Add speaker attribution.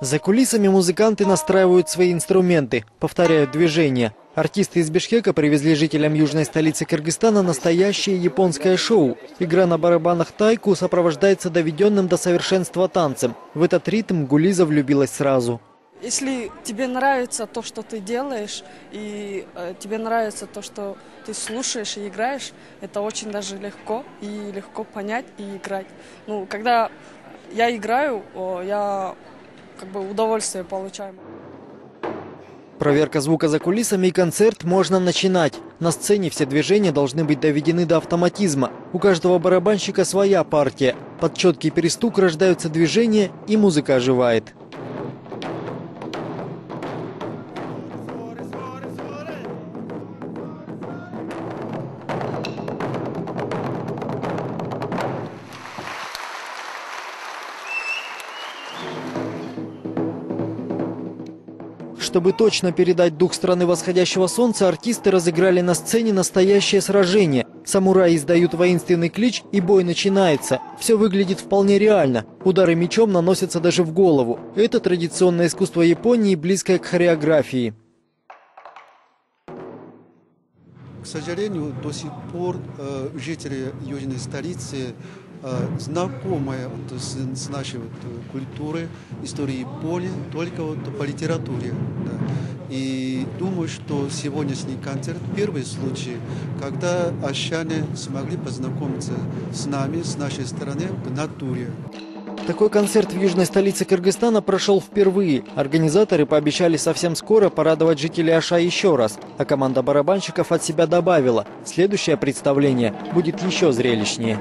Speaker 1: За кулисами музыканты настраивают свои инструменты, повторяют движения. Артисты из Бишкека привезли жителям южной столицы Кыргызстана настоящее японское шоу. Игра на барабанах тайку сопровождается доведенным до совершенства танцем. В этот ритм Гулиза влюбилась сразу.
Speaker 2: Если тебе нравится то, что ты делаешь, и тебе нравится то, что ты слушаешь и играешь, это очень даже легко, и легко понять и играть. Ну, когда я играю, я удовольствие получаю.
Speaker 1: Проверка звука за кулисами и концерт можно начинать. На сцене все движения должны быть доведены до автоматизма. У каждого барабанщика своя партия. Под четкий перестук рождаются движения, и музыка оживает. Чтобы точно передать дух страны восходящего солнца, артисты разыграли на сцене настоящее сражение. Самураи издают воинственный клич, и бой начинается. Все выглядит вполне реально. Удары мечом наносятся даже в голову. Это традиционное искусство Японии, близкое к хореографии.
Speaker 3: К сожалению, до сих пор жители южной столицы знакомы с нашей культурой, историей Японии только по литературе. Да. И думаю, что сегодняшний концерт – первый случай, когда ашане смогли познакомиться с нами, с нашей страной в натуре.
Speaker 1: Такой концерт в южной столице Кыргызстана прошел впервые. Организаторы пообещали совсем скоро порадовать жителей Аша еще раз. А команда барабанщиков от себя добавила: следующее представление будет еще зрелищнее.